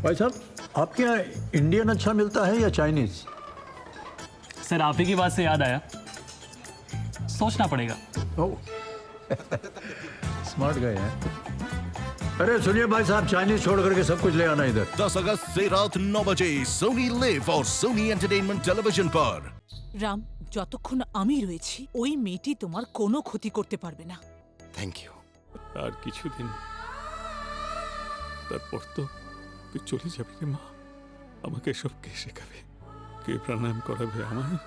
भाई साहब, आपके यहाँ इंडियन अच्छा मिलता है या चाइनीज? सर आप ही की बात से याद आया, सोचना पड़ेगा। ओह स्मार्ट गए हैं। अरे सुनिए भाई साहब, चाइनीज छोड़ करके सब कुछ ले आना इधर। 10 अगस्त से रात 9 बजे सोनी लिव और सोनी एंटरटेनमेंट टेलीविजन पर। রাম, যতক্ষণ আমি রয়েছি ওই মেয়েটি তোমার কোনো ক্ষতি করতে পারবে না। Thank you. আর কিছুদিন, তারপর তো তুই চলে যাবি রে মা। আমাকে সব কে শেখাবে, কে প্রাণায়াম করাবে আমায়?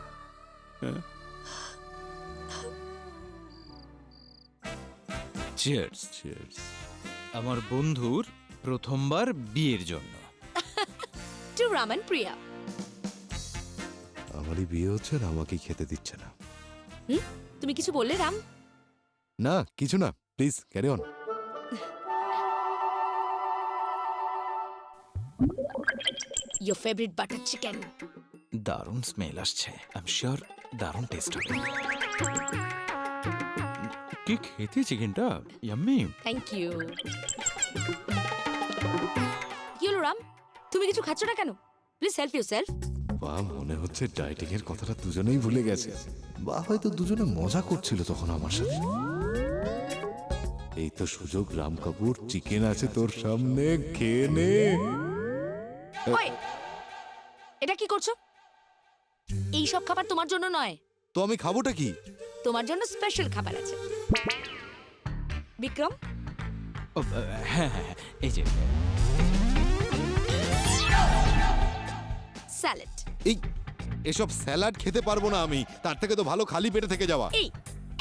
চিয়ার্স। চিয়ার্স। আমার বন্ধুর প্রথমবার বিয়ের জন্য। টু রামান প্রিয়া। আমারই বিয়ে হচ্ছে আর আমাকেই খেতে দিচ্ছে না। তুমি কিছু বললে রাম? না কিছু না, please carry on. Your favorite butter chicken. দারুণ স্মেল আসছে, আই এম শিওর দারুণ টেস্ট হবে। কি খেতে চিকেনটা, ইয়াম্মি। Thank you. কি হলো রাম, তুমি কিছু খাচ্ছ না কেন? Please help yourself. বা মনে হচ্ছে ডায়েটিং এর কথাটা দুজনেই ভুলে গেছে, বা হয়তো দুজনে মজা করছিল তখন আমার সাথে। এই তো সুযোগ, রাম কাপুর, চিকেন আছে তোর সামনে, খেয়ে নে। ওই, এটা কি করছো? এই সব খাবার তোমার জন্য নয়, তো আমি খাবোটা কি? তোমার জন্য স্পেশাল খাবার আছে। বিক্রম, ও, হ্যাঁ হ্যাঁ হ্যাঁ, এই যে স্যালাড। এই এসব স্যালাড খেতে পারবো না আমি, তার থেকে তো ভালো খালি পেটে থেকে যাওয়া। এই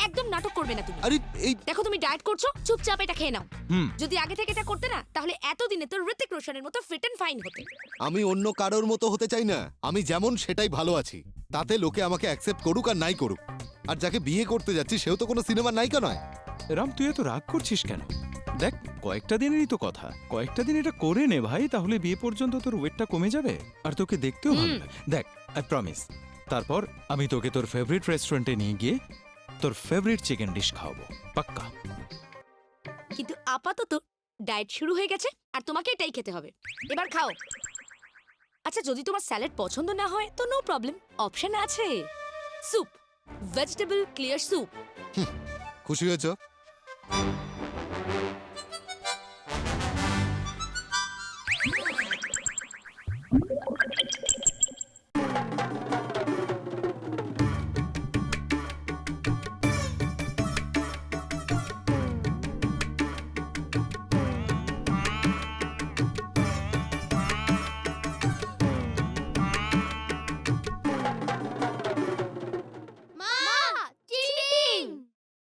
একদম নাটক করবে না তুমি। আরে এই দেখো তুমি ডায়েট করছো, চুপচাপ এটা খেয়ে নাও। হুম। যদি আগে থেকে এটা করতে না, তাহলে এতদিনে তো ঋতিক রোশনের মতো ফিট এন্ড ফাইন হতে। আমি অন্য কারোর মতো হতে চাই না, আমি যেমন সেটাই ভালো আছি। তাতে লোকে আমাকে অ্যাকসেপ্ট করুক আর নাই করুক। আর যাকে বিয়ে করতে যাচ্ছি সেও তো কোনো সিনেমার নায়িকা নয়। রাম, তুই এত রাগ করছিস কেন? দেখ, কয়েকটা দিনেরই তো কথা, কয়েকটা দিন এটা করে নে ভাই, তাহলে বিয়ে পর্যন্ত তোর ওয়েটটা কমে যাবে আর তোকে দেখতেও ভালো লাগবে। দেখ, আই প্রমিস, তারপর আমি তোকে তোর ফেভারিট রেস্টুরেন্টে নিয়ে গিয়ে তোর ফেভারিট চিকেন ডিশ খাওয়াবো, পাক্কা। কিন্তু আপাতত ডায়েট শুরু হয়ে গেছে আর তোমাকে এটাই খেতে হবে। এবার খাও। আচ্ছা, যদি তোমার স্যালাড পছন্দ না হয় তো নো প্রবলেম, অপশন আছে। Soup, vegetable clear soup. খুশি হয়েছো?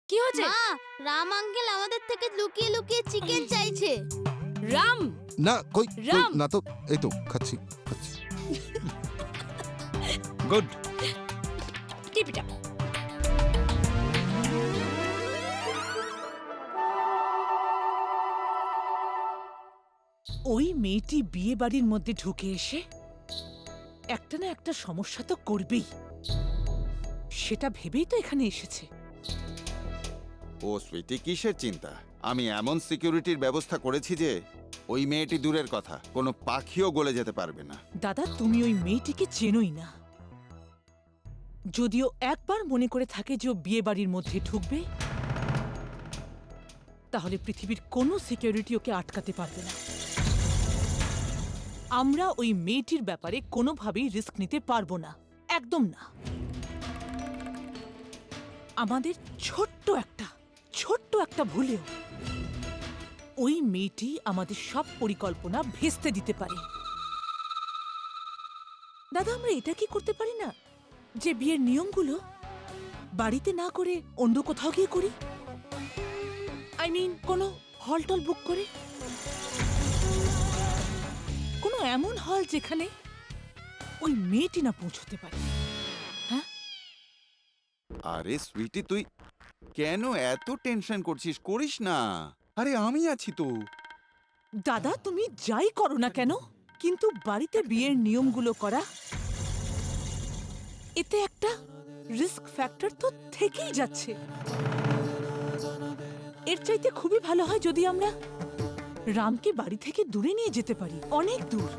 কি হয়েছে? মা, রাম আঙ্কেল আমাদের থেকে লুকিয়ে লুকিয়ে চিকেন চাইছে। রাম, না কই রাম। না তো, এই তো খাচ্ছি খাচ্ছি। গুড। Tip it up. ওই মেয়েটি বিয়ে বাড়ির মধ্যে ঢুকে এসে একটা না একটা সমস্যা তো করবেই, সেটা ভেবেই তো এখানে এসেছে। ও সুইটি, কিসের চিন্তা? আমি এমন সিকিউরিটির ব্যবস্থা করেছি যে ওই মেয়েটি দূরের কথা, কোনো পাখিও গলে যেতে পারবে না। দাদা, তুমি ওই মেয়েটিকে চেনোই না। যদিও একবার মনে করে থাকে যে ও বিয়ে বাড়ির মধ্যে ঢুকবে, তাহলে পৃথিবীর কোনো সিকিউরিটি ওকে আটকাতে পারবে না। আমরা ওই মেয়েটির ব্যাপারে কোনোভাবেই রিস্ক নিতে পারবো না, একদম না। আমাদের ছোট্ট একটা ভুলেও ওই মেয়েটি আমাদের সব পরিকল্পনা ভেস্তে দিতে পারে। দাদা, আমরা এটা কি করতে পারি না যে বিয়ের নিয়মগুলো বাড়িতে না করে অন্য কোথাও গিয়ে করি? আই মিন, কোনো হল টল বুক করে, কোনো এমন হল যেখানে ওই মেয়েটি না পৌঁছতে পারে। হ্যাঁ, আরে সুইটি, তুই কেন এত টেনশন করছিস? করিস না, আরে আমি আছি তো। দাদা, তুমি যাই করো না কেন, কিন্তু বাড়িতে বিয়ের নিয়মগুলো করা, এতে একটা রিস্ক ফ্যাক্টর তো থেকেই যাচ্ছে। এর চাইতে খুবই ভালো হয় যদি আমরা রামকে বাড়ি থেকে দূরে নিয়ে যেতে পারি, অনেক দূর,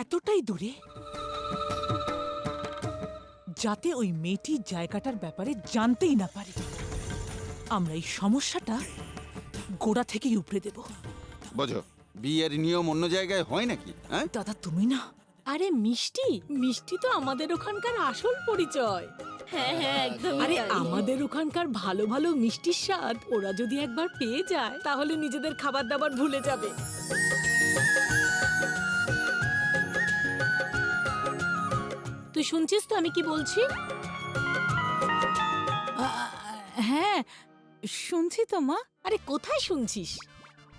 এতটাই দূরে যাতে ওই মেয়েটি জায়গাটার ব্যাপারে জানতেই না পারে। আমরা এই সমস্যাটা গোড়া থেকেই উপড়ে দেব। বোঝো, বিয়ের নিয়ম অন্য জায়গায় হয় নাকি? হ্যাঁ, দাদা তুমি না, আরে মিষ্টি, মিষ্টি তো আমাদের ওখানকার আসল পরিচয়। হ্যাঁ হ্যাঁ একদম। আরে আমাদের ওখানকার ভালো ভালো মিষ্টির স্বাদ ওরা যদি একবার পেয়ে যায় তাহলে নিজেদের খাবার দাবার ভুলে যাবে। তুই শুনছিস তো আমি কি বলছি? হ্যাঁ শুনছি তো মা। আরে কোথায় শুনছিস?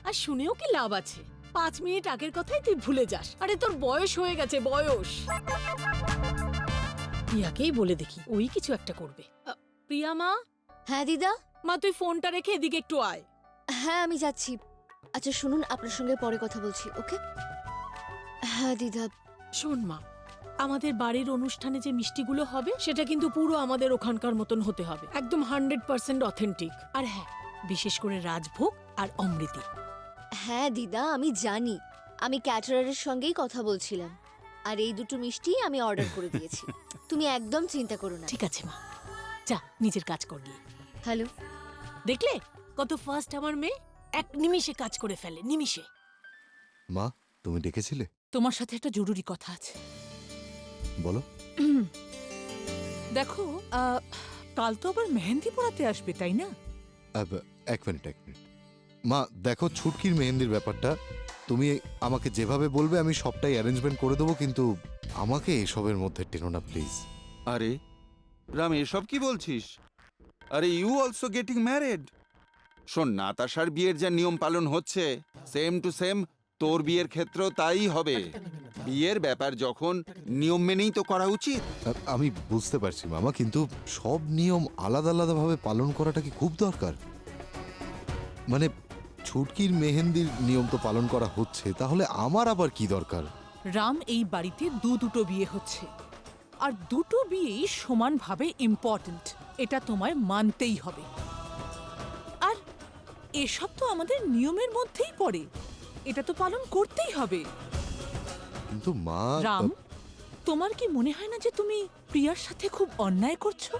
আর শুনেও কি লাভ আছে? 5 মিনিট আগের কথাই তুই ভুলে যাস। আরে তোর বয়স হয়ে গেছে, বয়স। প্রিয়াকেই বলে দেখি, ওই কিছু একটা করবে। প্রিয়া মা, হ্যাঁ দিদা। মা তুই ফোনটা রেখে এদিকে একটু আয়। হ্যাঁ আমি যাচ্ছি। আচ্ছা শুনুন, আপনার সঙ্গে পরে কথা বলছি, ওকে? হ্যাঁ দিদা। শোন মা, আমাদের বাড়ির অনুষ্ঠানে যে মিষ্টিগুলো হবে সেটা কিন্তু পুরো আমাদের ওখানকার মতন হতে হবে, একদম 100% অথেন্টিক। আর হ্যাঁ, বিশেষ করে রাজভোগ আর অমৃতি। হ্যাঁ দিদা আমি জানি, আমি ক্যাটারারের সঙ্গেই কথা বলছিলাম, আর এই দুটো মিষ্টি আমি অর্ডার করে দিয়েছি। তুমি একদম চিন্তা করো না। ঠিক আছে মা, যা নিজের কাজ কর গিয়ে। হ্যালো। দেখলে কত ফার্স্ট আমার মেয়ে, এক নিমিষে কাজ করে ফেলে, নিমিষে। মা, তুমি ডেকেছিলে? তোমার সাথে একটা জরুরি কথা আছে। বলো। দেখো কাল তো আবার মেহেন্দি পড়াতে আসবে তাই না? এক মিনিট। মা দেখো, ছুটকির মেহেন্দির ব্যাপারটা তুমি আমাকে যেভাবে বলবে আমি সবটাই অ্যারেঞ্জমেন্ট করে দেবো, কিন্তু আমাকে এসবের মধ্যে টেনো না প্লিজ। আরে রাম, এসব কি বলছিস? আরে ইউ অলসো গেটিং ম্যারেড। শোন, নাতাশার বিয়ের যা নিয়ম পালন হচ্ছে সেম টু সেম তোর বিয়ের ক্ষেত্রেও তাই হবে। বিয়ের ব্যাপার যখন, নিয়ম মেনেই তো করা উচিত। আমি বুঝতে পারছি মামা, কিন্তু সব নিয়ম আলাদা আলাদাভাবে পালন করাটা কি খুব দরকার? মানে ছুটকির মেহেন্দির নিয়ম তো পালন করা হচ্ছে, তাহলে আমার আবার কি দরকার? রাম, এই বাড়িতে দুটো বিয়ে হচ্ছে, আর দুটো বিয়েই সমানভাবে ইম্পর্ট্যান্ট, এটা তোমায় মানতেই হবে। আর এসব তো আমাদের নিয়মের মধ্যেই পড়ে, এটা তো পালন করতেই হবে। কিন্তু মা, রাম, তোমার কি মনে হয় না যে তুমি প্রিয়ার সাথে খুব অন্যায় করছো?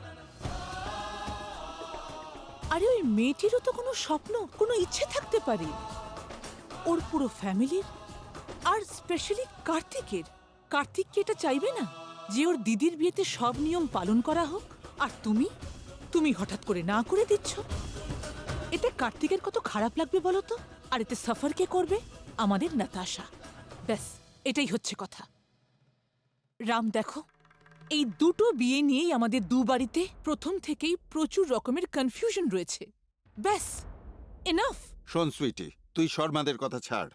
আরে ওই মেয়েটিরও তো কোনো স্বপ্ন, কোনো ইচ্ছে থাকতে পারে, ওর পুরো ফ্যামিলির, আর স্পেশালি কার্তিকের। কার্তিক কি এটা চাইবে না যে ওর দিদির বিয়েতে সব নিয়ম পালন করা হোক? আর তুমি হঠাৎ করে না করে দিচ্ছ, এটা কার্তিকের কত খারাপ লাগবে বলো তো? আর এতে সাফার কে করবে? আমাদের নাতাশা। ব্যাস এটাই হচ্ছে কথা। রাম দেখো, এই দুটো বিয়ে নিয়েই আমাদের দু বাড়িতে প্রথম থেকেই প্রচুর রকমের কনফিউশন রয়েছে। ব্যাস, এনাফ। শোন সুইটি, তুই শর্মাদের কথা ছাড়।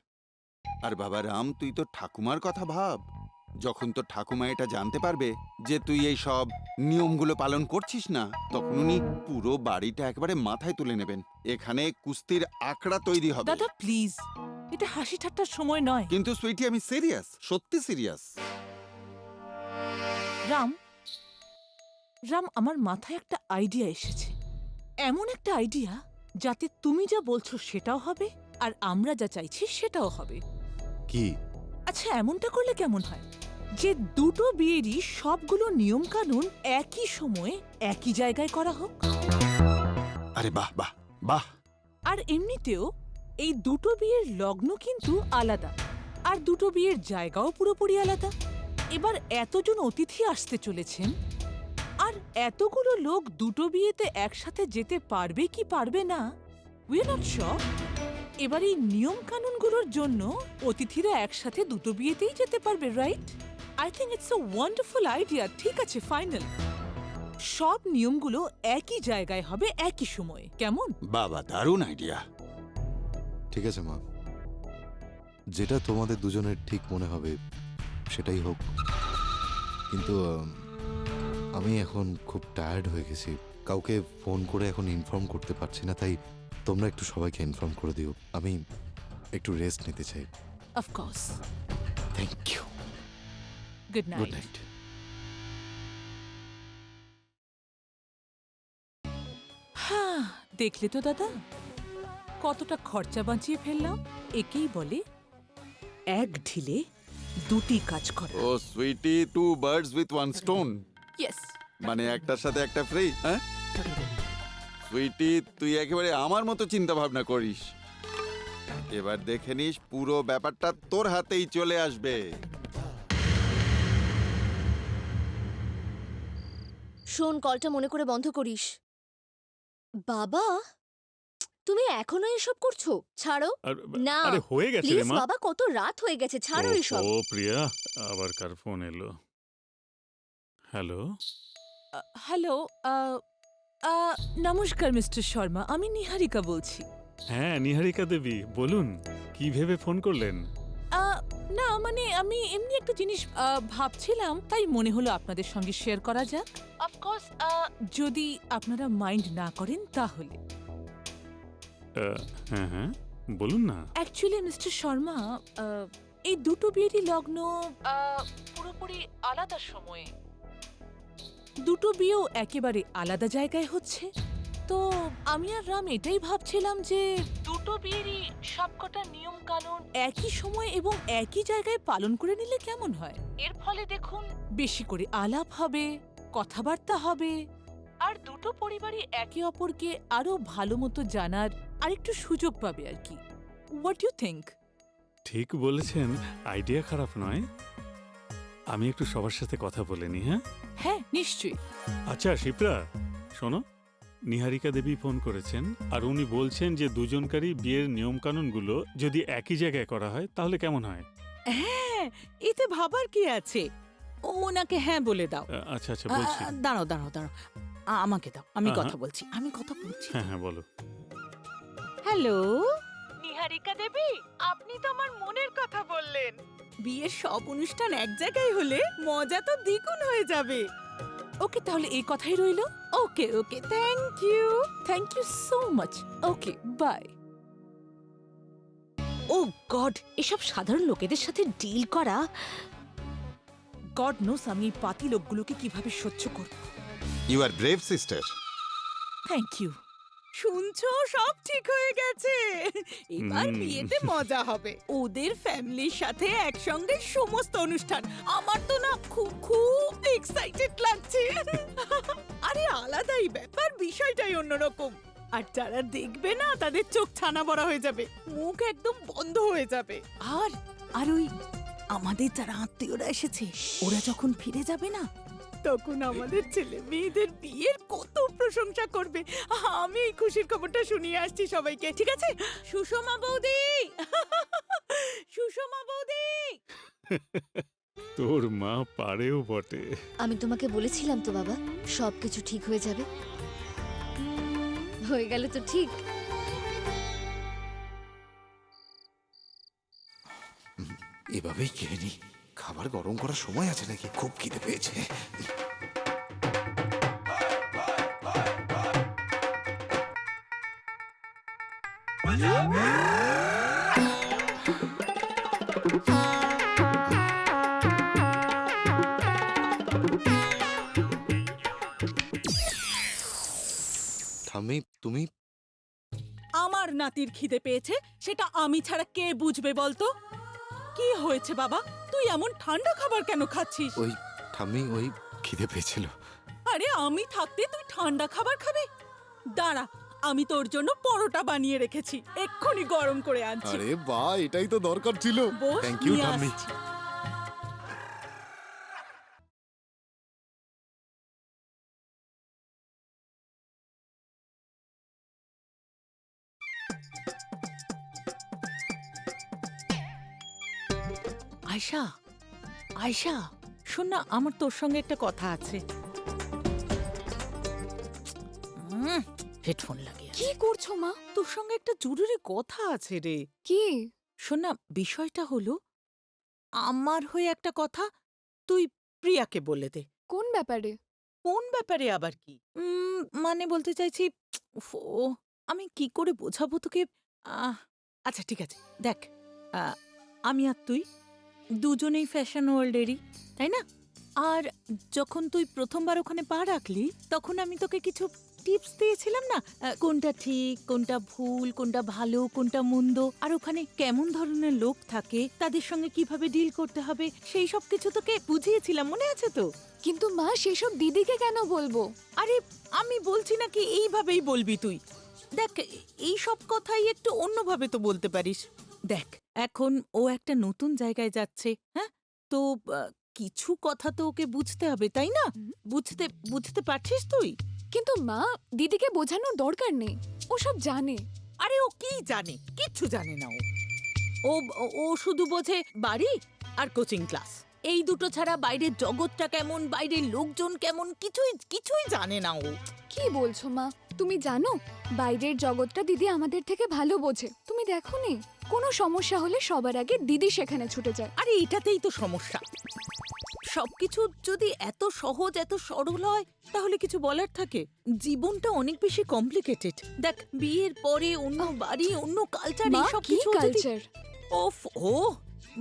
আর বাবা রাম, তুই তো ঠাকুমার কথা ভাব। যখন তো ঠাকুমা এটা জানতে পারবে যে তুই এই সব নিয়মগুলো পালন করছিস না, তখন উনি পুরো বাড়িটা একবারে মাথায় তুলে নেবেন। এখানে কুস্তির আখড়া তৈরি হবে। দাদা প্লিজ, এটা হাসি ঠাট্টার সময় নয়। কিন্তু সুইটি, আমি সিরিয়াস, সত্যি সিরিয়াস। রাম, আমার মাথায় একটা আইডিয়া এসেছে, এমন একটা আইডিয়া যাতে তুমি যা বলছো সেটাও হবে, আর আমরা যা চাইছি সেটাও হবে। কি? আচ্ছা এমনটা করলে কেমন হয় যে দুটো বিয়েরই সবগুলো নিয়ম কানুন একই সময়ে একই জায়গায় করা হোক? আরে বাহ বাহ বাহ। আর এমনিতেও এই দুটো বিয়ের লগ্ন কিন্তু আলাদা, আর দুটো বিয়ের জায়গাও পুরোপুরি আলাদা। এবার এতজন অতিথি আসতে চলেছেন, আর এতগুলো লোক দুটো বিয়েতে একসাথে যেতে পারবে কি পারবে না উই আর নট শিওর। এবার এই নিয়ম কানুনগুলোর জন্য অতিথিরা একসাথে দুটো বিয়েতেই যেতে পারবে, right? I think it's a wonderful idea. ঠিক আছে, ফাইনাল। সব নিয়মগুলো একই জায়গায় হবে একই সময়ে, কেমন? বাবা, দারুণ আইডিয়া। ঠিক আছে মা, যেটা তোমাদের দুজনের ঠিক মনে হবে সেটাই হোক। কিন্তু আমি এখন খুব টায়ার্ড হয়ে গেছি, কাউকে ফোন করে এখন ইনফর্ম করতে পারছি না, তাই তোমরা একটু সবাইকে ইনফর্ম করে দিও। আমি একটু রেস্ট নিতে চাই। Of course. Thank you. Good good night. Night. হ্যাঁ, দেখলে তো দাদা, কতটা খরচা বাঁচিয়ে ফেললাম। একেই বলে এক ঢিলে দুটি কাজ করা। ও Sweety, 2 birds with 1 stone. Yes. মানে একটার সাথে একটা ফ্রি। হ্যাঁ সুইটি, তুই একেবারে আমার মতো চিন্তা ভাবনা করিস। এবার দেখে নিস পুরো ব্যাপারটা তোর হাতেই চলে আসবে। শোন, কলটা মনে করে বন্ধ করিস। বাবা, তুমি এখনো এসব করছো? ছাড়ো না। আরে হয়ে গেছে রে প্লিজ মা। বাবা, কত রাত হয়ে গেছে, ছাড়ো এসব। ও প্রিয়া, আবার কার ফোন এলো? হ্যালো, হ্যালো, নমস্কার মিস্টার শর্মা, আমি নিহারিকা বলছি। হ্যাঁ নিহারিকা দেবী, বলুন কি ভেবে ফোন করলেন? না মানে আমি এমনি একটা জিনিস ভাবছিলাম, তাই মনে হলো আপনাদের সঙ্গে শেয়ার করা যাক। অফকোর্স যদি আপনারা মাইন্ড না করেন তাহলে। হ্যাঁ হ্যাঁ বলুন না। অ্যাকচুয়ালি মিস্টার শর্মা, এই দুটো বিয়েরই লগ্ন পুরোপুরি আলাদা সময়ে, দুটো বিয়েও একেবারে আলাদা জায়গায় হচ্ছে। তো আমি আর রাম এটাই ভাবছিলাম যে দুটো বিয়েরই সবকটা নিয়ম কানুন একই সময় এবং একই জায়গায় পালন করে নিলে কেমন হয়। এর ফলে দেখুন বেশি করে আলাপ হবে, কথাবার্তা হবে, আর দুটো পরিবারই একে অপরকে আরো ভালো মতো জানার আরেকটু সুযোগ পাবে আর কি। What you think? ঠিক বলেছেন, আইডিয়া খারাপ নয়। আমি একটু সবার সাথে কথা বলে নি। হ্যাঁ হ্যাঁ নিশ্চয়ই। আচ্ছা শিপ্রা, শোনো, নিহারিকা দেবী ফোন করেছেন আর উনি বলছেন যে দুজনকারই বিয়ের নিয়মকানুনগুলো যদি একই জায়গায় করা হয় তাহলে কেমন হয়? হ্যাঁ, এতে ভাবার কি আছে? ওনাকে হ্যাঁ বলে দাও। আচ্ছা আচ্ছা বলছি। দাঁড়াও দাঁড়াও দাঁড়াও, আমাকে দাও, আমি হ্যাঁ, কথা বলছি, আমি কথা বলছি। হ্যাঁ হ্যাঁ বলো। হ্যালো নিহারিকা দেবী, আপনি তো আমার মনের কথা বললেন। বিয়ের সব অনুষ্ঠান এক জায়গায় হলে মজা তো দ্বিগুণ হয়ে যাবে। ওকে, তাহলে এই কথাই রইলো। Okay okay, thank you so much. Okay bye. Oh God, এসব সাধারণ লোকেদের সাথে ডিল করা। গড নোস আমি এই পাতি লোকগুলোকে কিভাবে সহ্য করব। You are brave sister. Thank you. শুনছো, সব ঠিক হয়ে গেছে। এবার বিয়েতে মজা হবে, ওদের ফ্যামিলির সাথে একসঙ্গে সমস্ত অনুষ্ঠান। আমার তো না খুব খুব এক্সাইটেড লাগছে। আরে আলাদাই ব্যাপার, বিষয়টাই অন্যরকম। আর যারা দেখবে না তাদের চোখ ছানা বড়া হয়ে যাবে, মুখ একদম বন্ধ হয়ে যাবে। আর আর ওই আমাদের যারা আত্মীয়রা এসেছে, ওরা যখন ফিরে যাবে না, তখন আমাদের ছেলে মেয়েদের বিয়ের কত প্রশংসা করবে। আমি এই খুশির খবরটা শুনিয়ে আসছি সবাইকে, ঠিক আছে? সুষমা বৌদি, সুষমা বৌদি। তোর মা পারেও বটে। আমি তোমাকে বলেছিলাম তো বাবা, সবকিছু ঠিক হয়ে যাবে। হয়ে গেল তো ঠিক। এভাবেই খেয়ে নি, খাবার গরম করার সময় আছে নাকি? খুব খিদে পেয়েছে। ঠাম্মি, তুমি আমার নাতির খিদে পেয়েছে, সেটা আমি ছাড়া কে বুঝবে বলতো? কি হয়েছে বাবা, তুই এমন ঠান্ডা খাবার কেন খাচ্ছিস? ওই ঠাম্মি, ওই খিদে পেয়েছিল। আরে আমি থাকতে তুই ঠান্ডা খাবার খাবি? দাঁড়া, আমি তোর জন্য পরোটা বানিয়ে রেখেছি, এক্ষুনি গরম করে আনছি। আরে বাহ, এটাই তো দরকার ছিল। বস, থ্যাংক ইউ নিয়ে ঠাম্মি। আসছি। আয়শা, আয়শা, শোন না, আমার তোর সঙ্গে একটা কথা আছে। হেডফোন লাগিয়ে কি করছো মা? তোর সঙ্গে একটা জরুরি কথা আছে রে। কি? শোন না, বিষয়টা হলো, আমার হয়ে একটা কথা তুই প্রিয়াকে বলে দে। কোন ব্যাপারে? কোন ব্যাপারে আবার কি? মানে বলতে চাইছি, ও আমি কি করে বোঝাবো তোকে। আচ্ছা ঠিক আছে, দেখ, আমি আর তুই দুজনেই ফ্যাশন ওয়ার্ল্ডেরই, তাই না? আর যখন তুই প্রথমবার ওখানে পা রাখলি, তখন আমি তোকে কিছু টিপস দিয়েছিলাম না, কোনটা ঠিক কোনটা ভুল, কোনটা ভালো কোনটা মন্দ, আর ওখানে কেমন ধরনের লোক থাকে, তাদের সঙ্গে কিভাবে ডিল করতে হবে, সেই সব কিছু তোকে বুঝিয়েছিলাম, মনে আছে তো? কিন্তু মা সেসব দিদিকে কেন বলবো? আরে আমি বলছি না কি এইভাবেই বলবি তুই। দেখ, এই সব কথাই একটু অন্যভাবে তো বলতে পারিস। দেখ, এখন ও একটা নতুন জায়গায় যাচ্ছে, হ্যাঁ, তো কিছু কথা তো ওকে বুঝতে হবে, তাই না? বুঝতে বুঝতে পারছিস তুই? কিন্তু মা, দিদিকে বোঝানোর দরকার নেই, ও সব জানে। আরে ও কি জানে? কিচ্ছু জানে না ও। ও শুধু বোঝে বাড়ি আর কোচিং ক্লাস, এই দুটো ছাড়া বাইরের জগৎটা কেমন, বাইরের লোকজন কেমন, কিছুই কিছুই জানে না ও। কি বলছো মা? তুমি জানো বাইরের জগৎটা দিদি আমাদের থেকে ভালো বোঝে। তুমি দেখো নি, কোনো সমস্যা হলে সবার আগে দিদি সেখানে ছুটে যায়। আরে এটাতেই তো সমস্যা। সবকিছু যদি এত সহজ এত সরল হয় তাহলে কিছু বলার থাকে? জীবনটা অনেক বেশি কমপ্লিকেটেড। দেখ, বিয়ের পরে অন্য বাড়ি, অন্য কালচার, মা, এইসব কি কিছু কালচার? ওফ, ও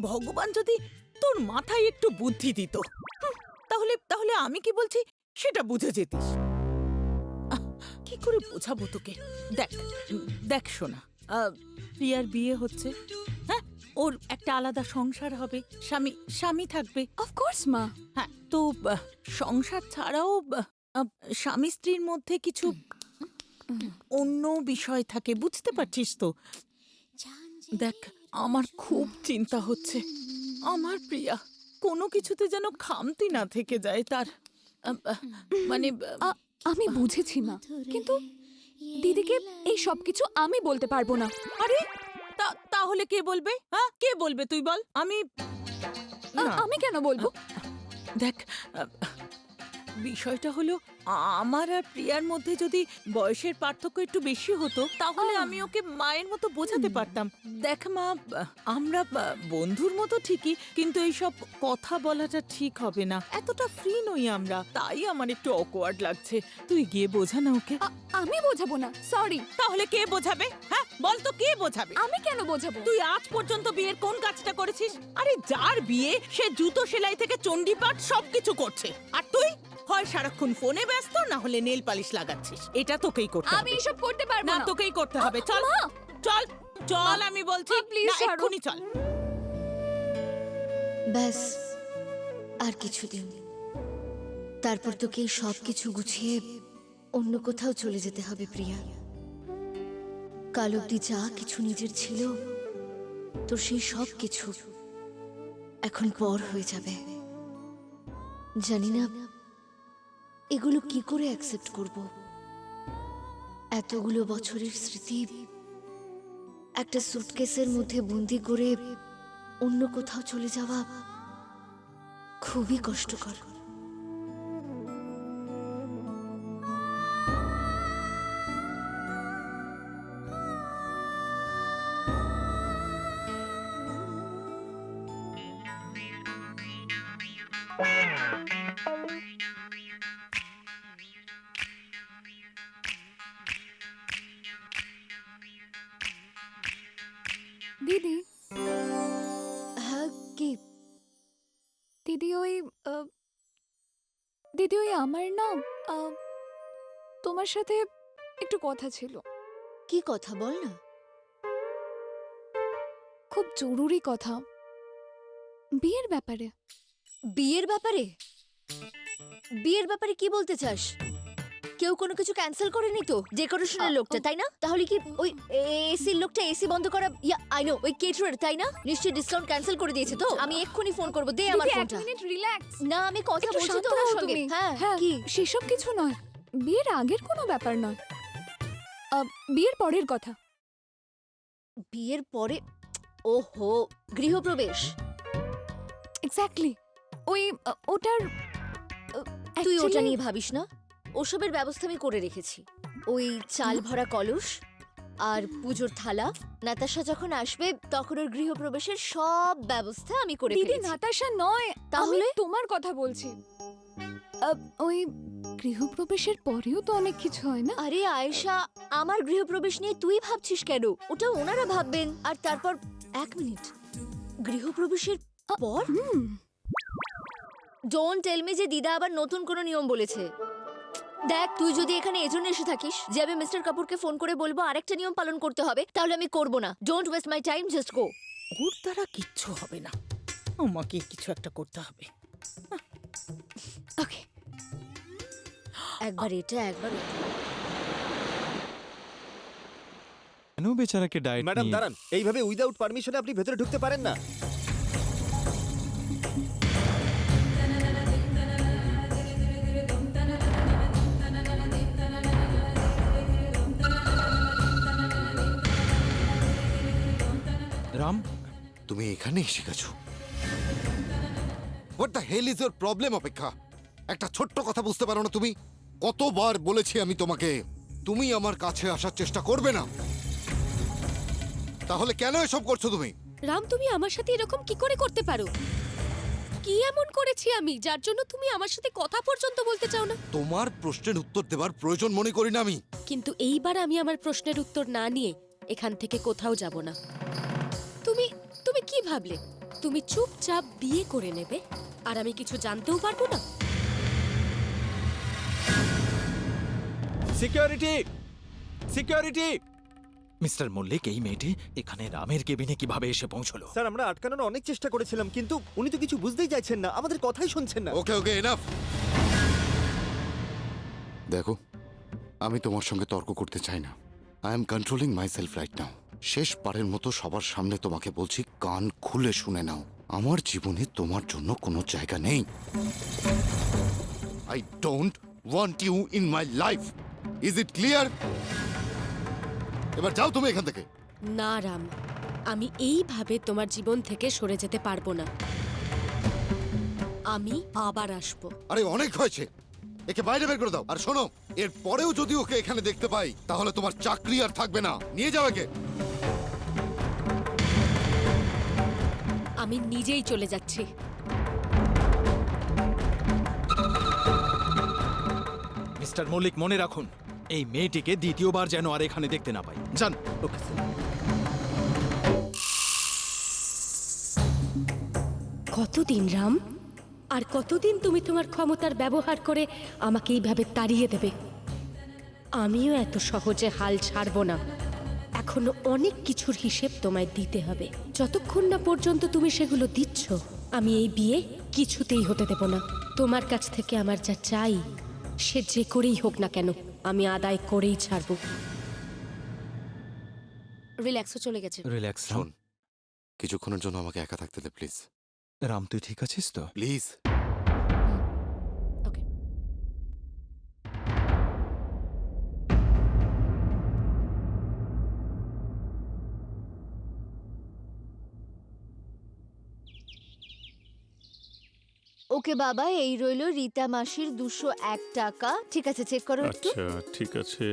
ভগবান যদি তোর মাথায় একটু বুদ্ধি দিত, তাহলে তাহলে আমি কি বলছি সেটা বুঝে যেতিস। কি করে বোঝাবো তোকে? দেখ দেখ শোনা, প্রিয়ার বিয়ে হচ্ছে, হ্যাঁ, ওর একটা আলাদা সংসার হবে, স্বামী স্বামী থাকবে। অফকোর্স মা। হ্যাঁ, তো সংসার ছাড়াও স্বামী স্ত্রীর মধ্যে কিছু অন্য বিষয় থাকে, বুঝতে পারছিস তো? দেখ, আমার খুব চিন্তা হচ্ছে, আমার প্রিয়া কোনো কিছুতে যেন খামতি না থেকে যায় তার, মানে আমি বুঝেছি মা, কিন্তু দিদিকে এই সব কিছু আমি বলতে পারবো না। আরে তাহলে কে বলবে? হ্যাঁ, কে বলবে তুই বল? আমি আমি কেন বলবো? দেখ, বিষয়টা হলো আমার আর প্রিয়ার মধ্যে যদি বয়সের পার্থক্য একটু বেশি হতো তাহলে আমি ওকে মায়ের মতো বোঝাতে পারতাম। দেখ মা, আমরা বন্ধুর মতো ঠিকই, কিন্তু এইসব কথা বলাটা ঠিক হবে না, এতটা ফ্রি নই আমরা, তাই আমার একটু অকওয়ার্ড লাগছে। তুই গিয়ে বোঝা না ওকে। আমি বোঝাবো না, সরি। তাহলে কে বোঝাবে? হ্যাঁ বল তো, কে বোঝাবে? আমি কেন বোঝাবো? তুই আজ পর্যন্ত বিয়ের কোন কাজটা করেছিস? আরে যার বিয়ে সে জুতো সেলাই থেকে চণ্ডীপাঠ সবকিছু করছে, আর তুই হয় সারাক্ষণ ফোনে ব্যস্ত, না হলে নেল পালিশ লাগাচ্ছিস। এটা তোকেই করতে হবে। আমি এসব করতে পারবো না, না। তোকেই করতে হবে। চল চল চল, আমি বলছি, প্লিজ না, এক্ষুনি চল। ব্যাস, আর কিছুদিন, তারপর তোকে এই সব কিছু গুছিয়ে অন্য কোথাও চলে যেতে হবে প্রিয়া। কাল অব্দি যা কিছু নিজের ছিল, তোর সেই সব কিছু এখন পর হয়ে যাবে। জানি না এগুলো কি করে অ্যাকসেপ্ট করব। এতগুলো বছরের স্মৃতি একটা সুটকেসের মধ্যে বন্দি করে অন্য কোথাও চলে যাওয়া খুবই কষ্টকর। দিদি, হ্যাঁ, কি? দিদি ওই দিদি ওই আমার না তোমার সাথে একটু কথা ছিল। কি কথা বল না। খুব জরুরি কথা, বিয়ের ব্যাপারে। বিয়ের ব্যাপারে? বিয়ের ব্যাপারে কি বলতে চাস? কেউ কোনো কিছু ক্যান্সেল করেনি তো? ডেকোরেশনের লোকটা, তাই না? তাহলে কি ওই এসির লোকটা এসি বন্ধ করা? ইয়া, আই নো, ওই কেটারার, তাই না? নিশ্চয়ই ডিসকাউন্ট ক্যান্সেল করে দিয়েছে তো। আমি এক্ষুনি ফোন করব, দে আমার দিদি, এক ফোনটা। Minute relax. না, আমি কথা একটু বলছি শান্ত তো ওনার হও সঙ্গে। তুমি। হ্যাঁ, হ্যাঁ, কি? সেসব কিছু নয়, বিয়ের আগের কোনো ব্যাপার নয়, বিয়ের পরের কথা। বিয়ের পরে? ওহো, গৃহপ্রবেশ। এক্স্যাক্টলি, ওই ওটার তুই ওটা actually- নিয়ে ভাবিস না, ওসবের ব্যবস্থা আমি করে রেখেছি। ওই চাল ভরা কলস আর পুজোর থালা, নাতাশা যখন আসবে তখন ওর গৃহপ্রবেশের সব ব্যবস্থা আমি করে দিদি, ফেলেছি। নাতাশা নয়, তাহলে? আমি তোমার কথা বলছি। ওই গৃহপ্রবেশের পরেও তো অনেক কিছু হয় না? আরে আয়েশা, আমার গৃহপ্রবেশ নিয়ে তুই ভাবছিস কেন? ওটা ওনারা ভাববেন। আর তারপর, এক মিনিট, গৃহপ্রবেশের পর? ডোন্ট টেল মি যে দিদা আবার নতুন কোনো নিয়ম বলেছে। দেখ, তুই যদি এখানে এজন্য এসে থাকিস যে আমি মিস্টার কাপুরকে ফোন করে বলবো আরেকটা নিয়ম পালন করতে হবে, তাহলে আমি করব না। Don't waste my time, just go. ওর দ্বারা কিচ্ছু হবে না, আমাকে কিছু একটা করতে হবে। ওকে, একবার এটা একবার ওটা। কেন বেচারাকে ডায়েট ম্যাডাম দাঁড়ান, এইভাবে উইদাউট পারমিশনে আপনি ভেতরে ঢুকতে পারেন না। রাম, তুমি এখানে এসে গেছো। What the hell is your problem অপেক্ষা? একটা ছোট্ট কথা বুঝতে পারো না তুমি? কতবার বলেছি আমি তোমাকে, তুমি আমার কাছে আসার চেষ্টা করবে না। তাহলে কেন এসব করছো তুমি? রাম, তুমি আমার সাথে এরকম কি করে করতে পারো? কি এমন করেছি আমি যার জন্য তুমি আমার সাথে কথা পর্যন্ত বলতে চাও না? তোমার প্রশ্নের উত্তর দেওয়ার প্রয়োজন মনে করি না আমি। কিন্তু এইবার আমি আমার প্রশ্নের উত্তর না নিয়ে এখান থেকে কোথাও যাব না। তুমি তুমি কি ভাবলে তুমি চুপচাপ বিয়ে করে নেবে আর আমি কিছু জানতেও পারবো না? Security, security! মিস্টার মল্লিক, এই মেয়েটি এখানে রামের কেবিনে কিভাবে এসে পৌঁছলো? স্যার, আমরা আটকানোর অনেক চেষ্টা করেছিলাম, কিন্তু উনি তো কিছু বুঝতেই চাইছেন না, আমাদের কথাই শুনছেন না। ওকে ওকে, এনাফ। দেখো, আমি তোমার সঙ্গে তর্ক করতে চাই না। I am controlling my self right now. শেষবারের মতো সবার সামনে তোমাকে বলছি, কান খুলে শুনে নাও। আমার জীবনে তোমার জন্য কোনো জায়গা নেই। I don't want you in my life. Is it clear? এবার যাও তুমি এখান থেকে। না রাম, আমি এইভাবে তোমার জীবন থেকে সরে যেতে পারবো না। আমি আবার আসবো। আরে অনেক হয়েছে, একে বাইরে বের করে দাও। আর শোনো, এর পরেও যদি ওকে এখানে দেখতে পাই তাহলে তোমার চাকরি আর থাকবে না। নিয়ে যাও একে। আমি নিজেই চলে যাচ্ছি। মিস্টার মল্লিক, মনে রাখুন, এই মেয়েটিকে দ্বিতীয়বার যেন আর এখানে দেখতে না পাই। যান। Okay sir. কতদিন রাম, আর কতদিন তুমি তোমার ক্ষমতার ব্যবহার করে আমাকে এইভাবে তাড়িয়ে দেবে? আমিও এত সহজে হাল ছাড়বো না। এখনো অনেক কিছুর হিসেব তোমায় দিতে হবে। যতক্ষণ না পর্যন্ত তুমি সেগুলো দিচ্ছ, আমি এই বিয়ে কিছুতেই হতে দেব না। তোমার কাছ থেকে আমার যা চাই, সে যে করেই হোক না কেন আমি আদায় করেই ছাড়ব। রিল্যাক্সও চলে গেছে। রিল্যাক্স রাম। শোন, কিছুক্ষণের জন্য আমাকে একা থাকতে দে প্লিজ। রাম, তুই ঠিক আছিস তো? প্লিজ। ওকে। ওকে বাবা, এই রইল রীতা মাসির 201 টাকা। ঠিক আছে, চেক করো একটু। আচ্ছা ঠিক আছে,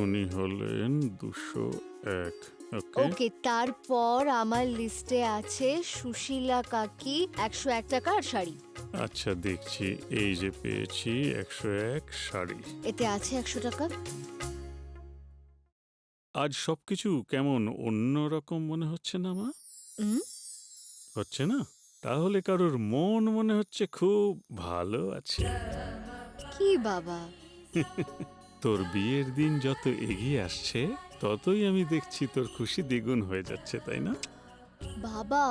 উনি হলেন 201। ওকে ওকে, তারপর আমার লিস্টে আছে সুশীলা কাকি 101 টাকা আর শাড়ি। আচ্ছা দেখছি, এই যে পেয়েছি 101 শাড়ি। এতে আছে 100 টাকা। আজ সবকিছু কেমন অন্যরকম মনে হচ্ছে না মা? হুম, হচ্ছে না? তাহলে কারোর মন মনে হচ্ছে খুব ভালো আছে। কি বাবা? তোর বিয়ের দিন যত এগিয়ে আসছে ততই আমি দেখছি তোর খুশি দ্বিগুণ হয়ে যাচ্ছে, তাই না বাবা,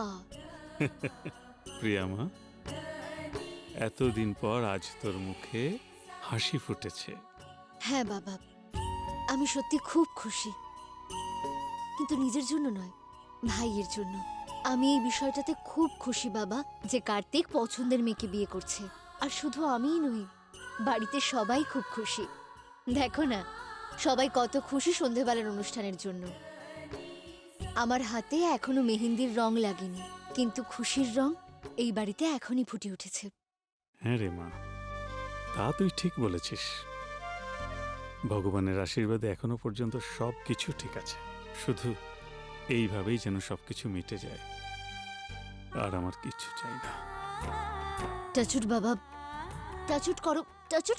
প্রিয়া মা? এতদিন পর আজ তোর মুখে হাসি ফুটেছে। হ্যাঁ বাবা, আমি সত্যি খুব খুশি, কিন্তু নিজের জন্য নয়, ভাইয়ের জন্য। আমি এই বিষয়টাতে খুব খুশি বাবা, যে কার্তিক পছন্দের মেয়েকে বিয়ে করছে। আর শুধু আমিই নই, বাড়িতে সবাই খুব খুশি। দেখো না, সবাই কত খুশি সন্ধেবেলার অনুষ্ঠানের জন্য। আমার হাতে এখনো মেহেন্দির রং লাগেনি, কিন্তু খুশির রং এই বাড়িতে এখনই ফুটে উঠেছে। হ্যাঁ রে মা, তা তুই ঠিক বলেছিস। ভগবানের আশীর্বাদে এখনো পর্যন্ত সব কিছু ঠিক আছে। শুধু এইভাবেই যেন সবকিছু মিটে যায়, আর আমার কিছু চাই না। টাচুট বাবা, টাচুট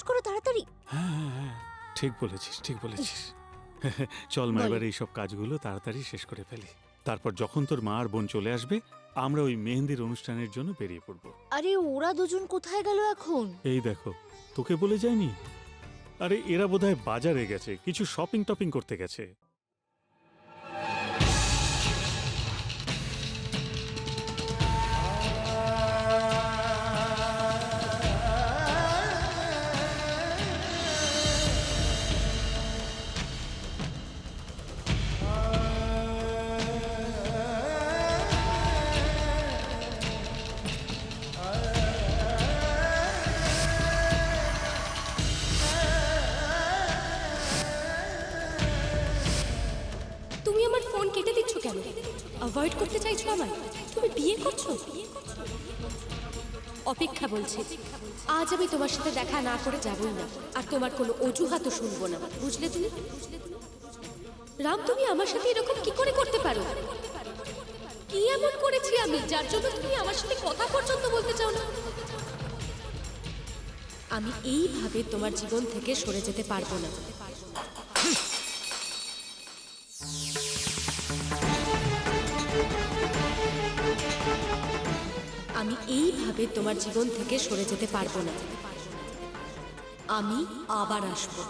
করো তাড়াতাড়ি। হ্যাঁ হ্যাঁ হ্যাঁ, ঠিক বলেছিস, ঠিক বলেছিস। চল মা, বলো। এবার এইসব কাজগুলো তাড়াতাড়ি শেষ করে ফেলি। তারপর যখন তোর মা আর বোন চলে আসবে, আমরা ওই মেহেন্দির অনুষ্ঠানের জন্য বেরিয়ে পড়ব। আরে ওরা দুজন কোথায় গেল এখন? এই দেখো, তোকে বলে যায়নি? আরে এরা বোধহয় বাজারে গেছে, কিছু শপিং টপিং করতে গেছে। তুমি আমার ফোন কেটে দিচ্ছ কেন? অ্যাভয়েড করতে চাইছো আমায়? তুমি বিয়ে করছো? অপেক্ষা বলছি, আজ আমি তোমার সাথে দেখা না করে যাবই না, আর তোমার কোনো অজুহাতও শুনবো না, বুঝলে তুমি? রাম, তুমি আমার সাথে এরকম কি করে করতে পারো? কি এমন করেছি আমি যার জন্য তুমি আমার সাথে কথা পর্যন্ত বলতে চাও না? আমি এইভাবে তোমার জীবন থেকে সরে যেতে পারবো না। আমি এইভাবে তোমার জীবন থেকে সরে যেতে পারবো না। আমি আবার আসবো।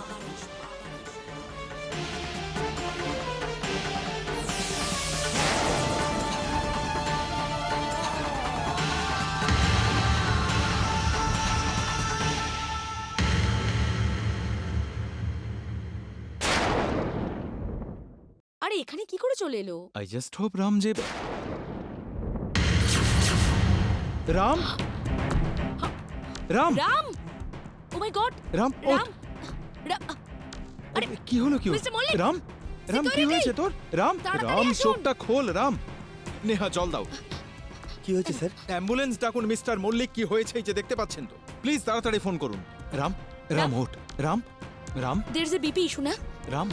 আরে এখানে কি করে চলে এলো? আই জাস্ট হোপ রাম যে রাম রাম রাম! ও মাই গড! রাম রাম! আরে কি হলো কি হলো? মিস্টার মল্লিক! রাম রাম কি হয়েছে তোর? রাম তাড়াতাড়ি রাম আসুন। চোখটা খোল রাম। নেহা জল দাও। কি হয়েছে স্যার? অ্যাম্বুলেন্স ডাকুন মিস্টার মল্লিক, কি হয়েছে এই যে দেখতে পাচ্ছেন তো? প্লিজ তাড়াতাড়ি ফোন করুন। রাম রাম ওঠ। Ram Ram there is a BP issue না? রাম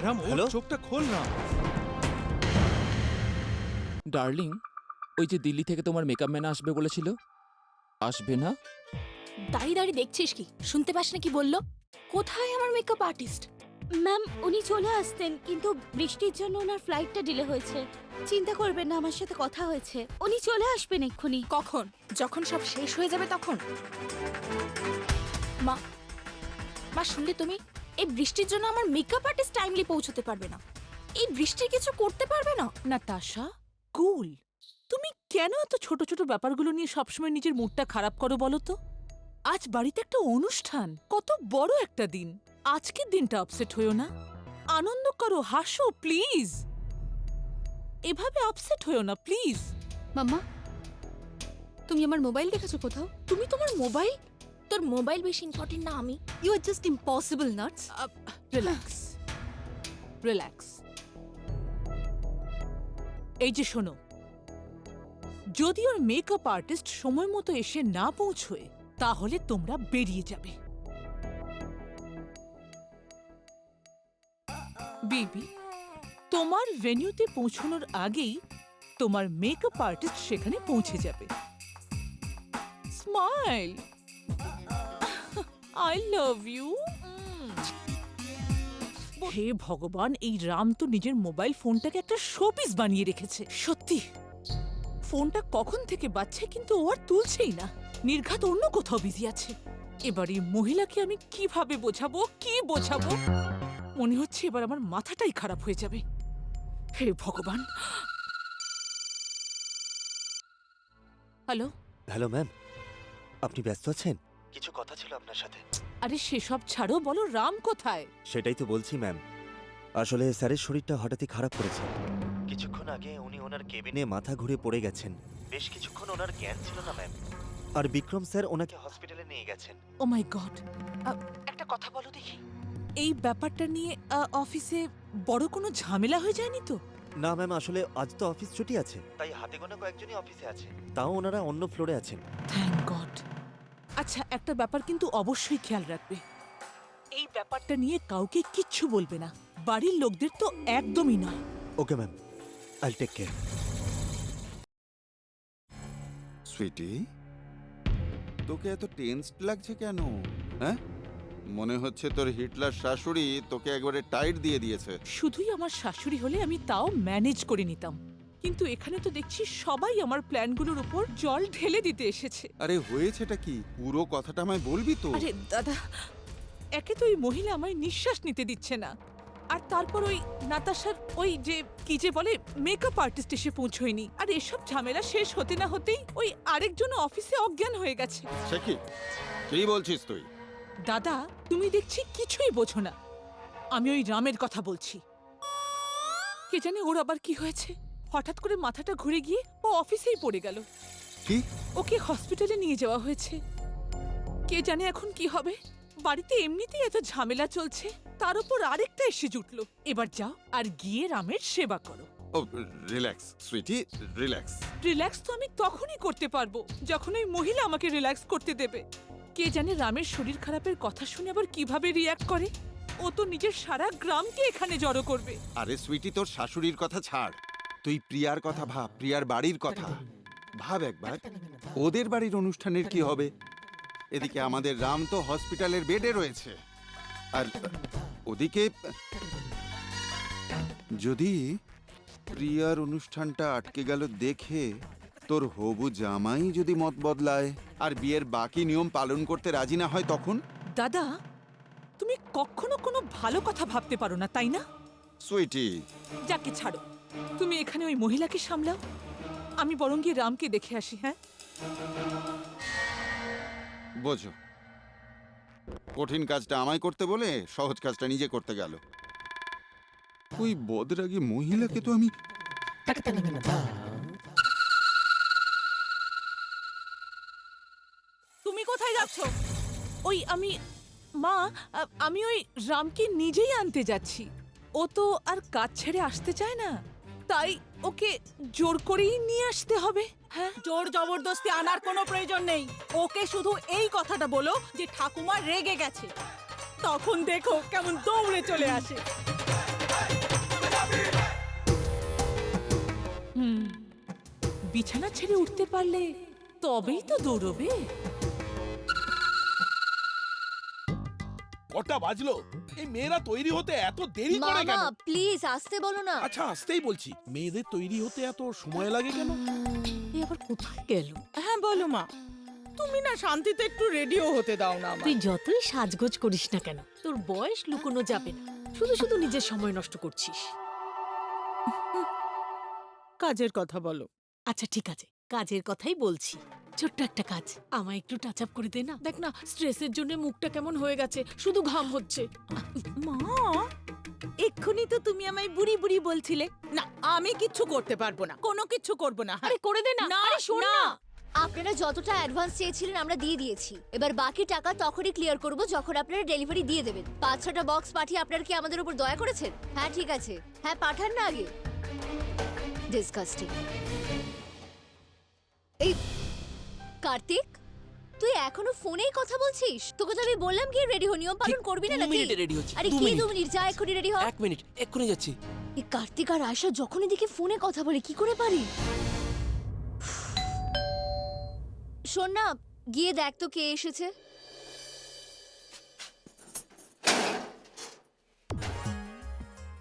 রাম ওঠ, হ্যালো? চোখটা খোল রাম। ডার্লিং, ওই যে দিল্লি থেকে তোমার মেকআপ ম্যান আসবে বলেছিল, আসবে না? দাঁড়িয়ে দাঁড়িয়ে দেখছিস কি? শুনতে পাস না কি বললো? কোথায় আমার মেকআপ আর্টিস্ট? ম্যাম, উনি চলে আসতেন কিন্তু বৃষ্টির জন্য ওনার ফ্লাইটটা ডিলে হয়েছে। চিন্তা করবেন না, আমার সাথে কথা হয়েছে, উনি চলে আসবেন এক্ষুনি। কখন? যখন সব শেষ হয়ে যাবে তখন? মা, মা শুনলে তুমি? এই বৃষ্টির জন্য আমার মেকআপ আর্টিস্ট টাইমলি পৌঁছতে পারবে না। এই বৃষ্টি কিছু করতে পারবে না। নাতাশা, কুল, তুমি কেন এত ছোট ছোট ব্যাপারগুলো নিয়ে সবসময় নিজের মুডটা খারাপ করো বলো তো? আজ বাড়িতে একটা অনুষ্ঠান, কত বড় একটা দিন। আজকের দিনটা আপসেট হয়েও না, আনন্দ করো, হাসো প্লিজ। এভাবে আপসেট হয়েও না প্লিজ। মাম্মা, তুমি আমার মোবাইল দেখেছো কোথাও? তুমি তোমার মোবাইল? তোর মোবাইল বেশি ইম্পর্টেন্ট না আমি? You are just impossible nuts. Relax relax. এই যে শোনো, যদি ওর মেকআপ আর্টিস্ট সময় মতো এসে না পৌঁছয় তাহলে তোমরা বেরিয়ে যাবে। বেবি, তোমার ভেন্যুতে পৌঁছানোর আগেই তোমার মেকআপ আর্টিস্ট সেখানে পৌঁছে যাবে। Smile, I love you. হে ভগবান, এই রাম তো নিজের মোবাইল ফোনটাকে একটা শোপিস বানিয়ে রেখেছে। সত্যি, ফোনটা কখন থেকে বাজছে কিন্তু ও আর তুলছেই না। নির্ঘাত অন্য কোথাও বিজি আছে। এবার এই মহিলাকে আমি কিভাবে বোঝাবো, কি বোঝাবো? মনে হচ্ছে এবার আমার মাথাটাই খারাপ হয়ে যাবে। হে ভগবান। হ্যালো হ্যালো ম্যাম, আপনি ব্যস্ত আছেন? কিছু কথা ছিল আপনার সাথে। আরে সেসব ছাড়ো, বলো রাম কোথায়? সেটাই তো বলছি ম্যাম। আসলে স্যারের শরীরটা হঠাৎই খারাপ করেছে। কিছুক্ষণ আগে উনি ওনার কেবিনে মাথা ঘুরে পড়ে গেছেন। বেশ কিছুক্ষণ ওনার জ্ঞান ছিল না ম্যাম। আর বিক্রম স্যার ওনাকে হসপিটালে নিয়ে গেছেন। ও মাই গড। একটা কথা বলো দেখি, এই ব্যাপারটা নিয়ে অফিসে বড় কোনো ঝামেলা হয়ে যায়নি তো? না ম্যাম, আসলে আজ তো অফিস ছুটি আছে, তাই হাতে গোনা কয়েকজনই অফিসে আছে, তাও ওনারা অন্য ফ্লোরে আছেন। Thank god. আচ্ছা, একটা ব্যাপার কিন্তু অবশ্যই খেয়াল রাখবে, এই ব্যাপারটা নিয়ে কাউকে কিচ্ছু বলবে না, বাড়ির লোকদের তো একদমই নয়। Okay ma'am, I'll take care. Sweetie, তোকে এত টেনসড লাগছে কেন? হ্যাঁ, মনে হচ্ছে তোর হিটলার শাশুড়ি তোকে একবারে টাইট দিয়ে দিয়েছে। শুধুই আমার শাশুড়ি হলে আমি তাও ম্যানেজ করে নিতাম, কিন্তু এখানে তো দেখছি সবাই আমার প্ল্যানগুলোর উপর জল ঢেলে দিতে এসেছে। আরে হয়েছেটা কি, পুরো কথাটা আমায় বলবি তো? আরে দাদা, একে তো ওই মহিলা আমায় নিঃশ্বাস নিতে দিচ্ছে না, আর তারপর ওই নাতাশার ওই যে কি যে বলে মেকআপ আর্টিস্ট এসে পৌঁছয়নি, আর এসব ঝামেলা শেষ হতে না হতেই ওই আরেকজন অফিসে অজ্ঞান হয়ে গেছে। সে কি বলছিস তুই? দাদা, তুমি দেখছি কিছুই বোঝো না। আমি ওই রামের কথা বলছি। কে জানে ওর আবার কি হয়েছে, হঠাৎ করে মাথাটা ঘুরে গিয়ে ও অফিসেই পড়ে গেল। কি? ওকে হসপিটালে নিয়ে যাওয়া হয়েছে। কে জানে এখন কি হবে। বাড়িতে এমনিতেই এত ঝামেলা চলছে, তার উপর আরেকটা এসে জুটলো। এবার যাও আর গিয়ে রামের সেবা করো। ও রিল্যাক্স সুইটি, রিল্যাক্স। রিল্যাক্স তো আমি তখনই করতে পারবো যখন ওই মহিলা আমাকে রিল্যাক্স করতে দেবে। কে জানে রামের শরীর খারাপের কথা শুনে আবার কিভাবে রিয়্যাক্ট করে। ও তো নিজের সারা গ্রামকে এখানে জড়ো করবে। আরে সুইটি, তোর শাশুড়ির কথা ছাড়, তুই প্রিয়ার কথা ভাব, প্রিয়ার বাড়ির কথা ভাব একবার। ওদের বাড়ির অনুষ্ঠানের কি হবে? এদিকে আমাদের রাম তো হসপিটালের বেডে রয়েছে, আর ওদিকে যদি প্রিয়ার অনুষ্ঠানটা আটকে গেল দেখে তোর হবু জামাই যদি মত বদলায় আর বিয়ের বাকি নিয়ম পালন করতে রাজি না হয় তখন? দাদা, তুমি কখনো কোনো ভালো কথা ভাবতে পারো না, তাই না? সুইটি, যাকে ছাড়ো, তুমি এখানে ওই মহিলাকে সামলাও। আমি বরং গিয়ে রামকে দেখে আসি। হ্যাঁ, বোঝো, কঠিন কাজটা আমায় করতে বলে সহজ কাজটা নিজে করতে গেল। ওই বদরাগী মহিলাকে তো আমি তুমি কোথায় যাচ্ছ? ওই আমি ওই রামকে নিজেই আনতে যাচ্ছি। ও তো আর কাজ ছেড়ে আসতে চায় না, তাই ওকে জোর করেই নিয়ে আসতে হবে। হ্যাঁ, জোর জবরদস্তি আনার কোনো প্রয়োজন নেই। ওকে শুধু এই কথাটা বলো যে ঠাকুমা রেগে গেছে, তখন দেখো কেমন দৌড়ে চলে আসে। বিছানা ছেড়ে উঠতে পারলে তবেই তো দৌড়বে। কটা বাজলো? এই মেয়েরা তৈরি হতে এত দেরি করে কেন? মামা প্লিজ আসতে বলো না। আচ্ছা আসতেই বলছি, মেয়েদের তৈরি হতে এত সময় লাগে কেন? এ আবার কোথায় গেল? হ্যাঁ বলো মা, তুমি না শান্তিতে একটু রেডিও হতে দাও না। তুই যতই সাজগোজ করিস না কেন, তোর বয়স লুকোনো যাবে না। শুধু শুধু নিজের সময় নষ্ট করছিস। কাজের কথা বলো। আচ্ছা ঠিক আছে, কাজের কথাই বলছি। ছোট্ট একটা কাজ, আমায় একটু টাচ আপ করে দে না। দেখ না, স্ট্রেসের জন্য মুখটা কেমন হয়ে গেছে, শুধু ঘাম হচ্ছে। মা, এক্ষুনি তো তুমি আমায় বুড়ি বুড়ি বলছিলে। না, আমি কিচ্ছু করতে পারবো না, কোনো কিচ্ছু করব না। আরে করে দে না। আরে শোন না, আপনারা যতটা অ্যাডভান্স চেয়েছিলেন আমরা দিয়ে দিয়েছি। এবার বাকি টাকা তখনই ক্লিয়ার করব যখন আপনারা ডেলিভারি দিয়ে দেবেন। 5-6টা বক্স পাঠিয়ে আপনারা কি আমাদের উপর দয়া করেছেন? হ্যাঁ ঠিক আছে, হ্যাঁ পাঠান না আগে। ডিসকাস্টিং। এই কার্তিক, তুই এখনো ফোনেই কথা বলছিস? তোকে তো আমি বললাম কি রেডি হো, নিয়ম পালন করবি না নাকি? রেডি হচ্ছি। আরে কি 2 মিনিট, যা এক্ষুনি রেডি হ। 1 মিনিট, এক্ষুনি যাচ্ছি। এই কার্তিক আর আয়শা যখনই দেখি ফোনে কথা বলে, কি করে পারি? শোন না, গিয়ে দেখ তো কে এসেছে।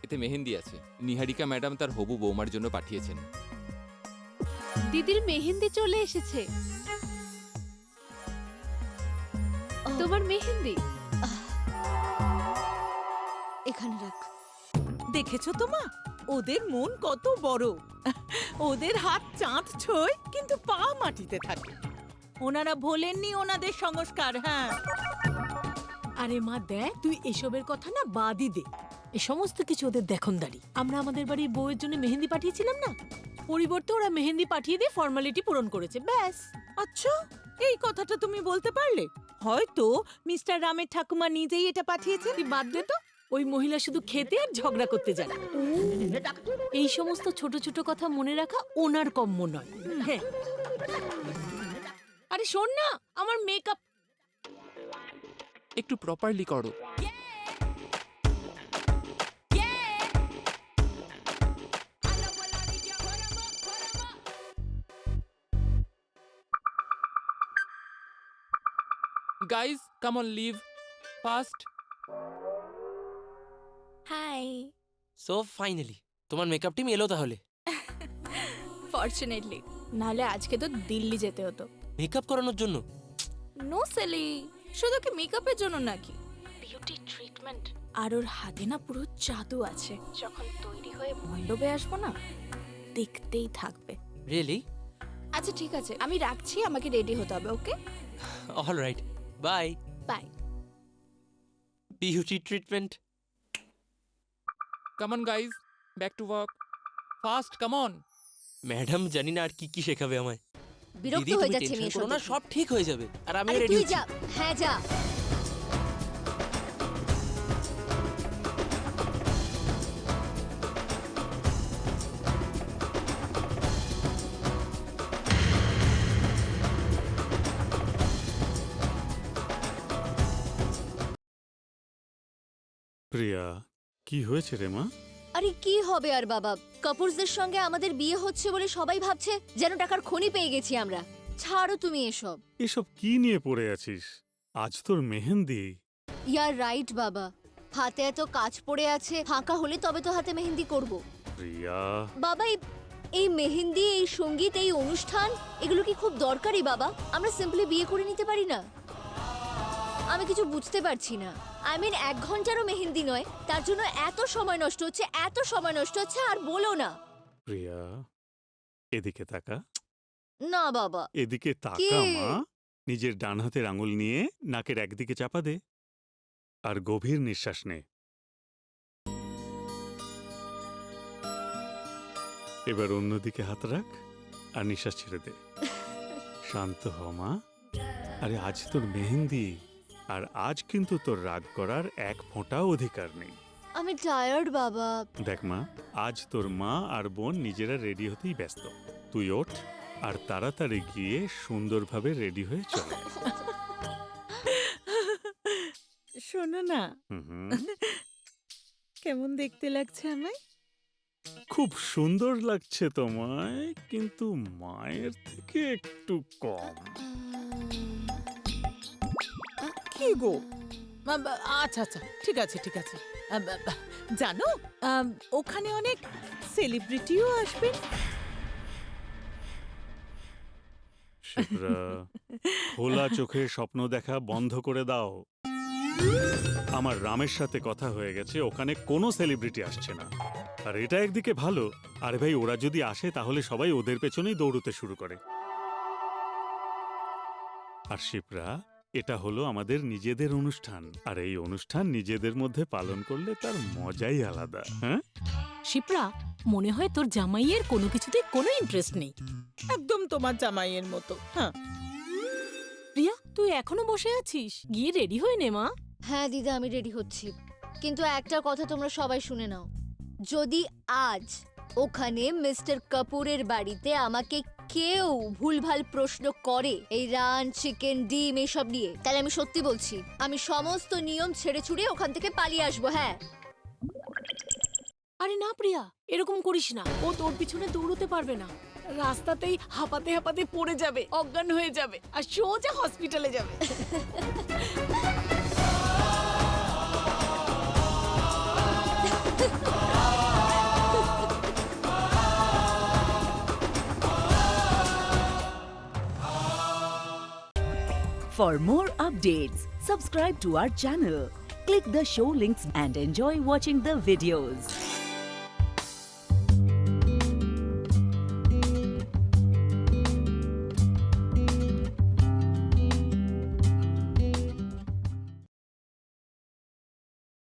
এতে মেহেন্দি আছে। নিহারিকা ম্যাডাম তার হবু বৌমার জন্য পাঠিয়েছেন। দিদির মেহেন্দি চলে এসেছে। তোমার মেহেন্দি এখানে রাখ। দেখেছো তো মা, ওদের মন কত বড়। ওদের হাত চাঁদ ছোঁয় কিন্তু পা মাটিতে থাকে। ওনারা ভোলেননি ওনাদের সংস্কার। হ্যাঁ, আরে মা দেখ, তুই এসবের কথা না বাদই দে। এ সমস্ত কিছু ওদের দেখনদারি। আমরা আমাদের বাড়ির বউয়ের জন্য মেহেন্দি পাঠিয়েছিলাম না, পরিবর্তে ওরা মেহেন্দি পাঠিয়ে দিয়ে ফর্মালিটি পূরণ করেছে, ব্যাস। আচ্ছা, এই কথাটা তুমি বলতে পারলে? হয়তো মিস্টার রামের ঠাকুমা নিজেই এটা পাঠিয়েছে। তুই বাদ দে তো, ওই মহিলা শুধু খেতে আর ঝগড়া করতে জানে। এই সমস্ত ছোট ছোট কথা মনে রাখা ওনার কম্য নয়। হ্যাঁ, আরে শোন না, আমার মেকআপ একটু প্রপারলি করো। Guys come on, leave fast. Hi. So finally তোমার মেকআপ টিম এলো তাহলে? ফরচুনেটলি, নাহলে আজকে তো দিল্লি যেতে হতো। মেকআপ করানোর জন্য? নো সেলি, শুধু কি মেকআপের জন্য নাকি? বিউটি ট্রিটমেন্ট আর ওর হাতে না পুরো জাদু আছে। যখন তৈরি হয়ে মণ্ডপে আসবো না, দেখতেই থাকবে। রিয়েলি? আচ্ছা ঠিক আছে, আমি রাখছি, আমাকে রেডি হতে হবে। Okay, all right, bye. Bye. Beauty treatment. Come on guys, back to work, fast come on. Madam জানি না আর কি কি শেখাবে আমায়। বিরক্ত দিদি, হয়ে তুমি যাচ্ছে টেনশন মেয়ে করো না, সব ঠিক হয়ে যাবে। আর আমি আরে রেডি তুই হচ্ছি। যা, হ্যাঁ যা। প্রিয়া, কি হয়েছে রে মা? আরে কি হবে আর বাবা, কাপুরদের সঙ্গে আমাদের বিয়ে হচ্ছে বলে সবাই ভাবছে যেন টাকার খনি পেয়ে গেছি আমরা। ছাড়ো তুমি এসব। এসব কি নিয়ে পড়ে আছিস? আজ তোর মেহেন্দি। ইয়ার রাইট বাবা, হাতে এত কাজ পড়ে আছে, ফাঁকা হলে তবে তো হাতে মেহেন্দি করব। প্রিয়া, বাবা এই মেহেন্দি, এই সঙ্গীত, এই অনুষ্ঠান, এগুলো কি খুব দরকারি বাবা? আমরা সিম্পলি বিয়ে করে নিতে পারি না? আমি কিছু বুঝতে পারছি না। আই মিন 1 ঘন্টারও মেহেন্দি নয়, তার জন্য এত সময় নষ্ট হচ্ছে, এত সময় নষ্ট হচ্ছে, আর বলো না। প্রিয়া, এদিকে তাকা। না বাবা। এদিকে কি? তাকা মা। নিজের ডান হাতের আঙুল নিয়ে নাকের একদিকে চাপা দে আর গভীর নিঃশ্বাস নে। এবার অন্যদিকে হাত রাখ আর নিঃশ্বাস ছেড়ে দে। শান্ত হ মা। আরে আজ তোর মেহেন্দি, আর আজ কিন্তু তোর রাগ করার এক ফোঁটাও অধিকার নেই। আমি টায়ার্ড বাবা। দেখ মা, আজ তোর মা আর বোন নিজেরা রেডি হতেই ব্যস্ত। তুই ওঠ আর তাড়াতাড়ি গিয়ে সুন্দরভাবে রেডি হয়ে চলে। শোনো না, হুম, কেমন দেখতে লাগছে আমায়? খুব সুন্দর লাগছে তোমায়, কিন্তু মায়ের থেকে একটু কম। কি গো? আচ্ছা আচ্ছা, ঠিক আছে ঠিক আছে। জানো, ওখানে অনেক সেলিব্রিটিও আসবেন। শিপ্রা, খোলা চোখে স্বপ্ন দেখা বন্ধ করে দাও। আমার রামের সাথে কথা হয়ে গেছে, ওখানে কোনো সেলিব্রিটি আসছে না। আর এটা একদিকে ভালো। আরে ভাই, ওরা যদি আসে তাহলে সবাই ওদের পেছনেই দৌড়তে শুরু করে। আর শিপ্রা, এটা হলো আমাদের নিজেদের অনুষ্ঠান, আর এই অনুষ্ঠান নিজেদের মধ্যে পালন করলে তার মজাই আলাদা। হ্যাঁ শিপ্রা, মনে হয় তোর জামাইয়ের কোনো কিছুতে কোনো ইন্টারেস্ট নেই, একদম তোমার জামাইয়ের মতো। হ্যাঁ প্রিয়া, তুই এখনো বসে আছিস? গিয়ে রেডি হয়ে নে মা। হ্যাঁ দিদা, আমি রেডি হচ্ছি, কিন্তু একটা কথা তোমরা সবাই শুনে নাও। যদি আজ ওখানে মিস্টার কাপুরের বাড়িতে আমাকে কেউ ভুলভাল প্রশ্ন করে এই রান, চিকেন, ডিম এসব নিয়ে, তাহলে আমি সত্যি বলছি, আমি সমস্ত নিয়ম ছেড়ে ছুড়ে ওখান থেকে পালিয়ে আসবো। হ্যাঁ। আরে না প্রিয়া, এরকম করিস না। ও তোর পিছনে দৌড়তে পারবে না, রাস্তাতেই হাঁপাতে হাঁপাতে পড়ে যাবে, অজ্ঞান হয়ে যাবে, আর সোজা হসপিটালে যাবে। For more updates, subscribe to our channel, click the show links and enjoy watching the videos.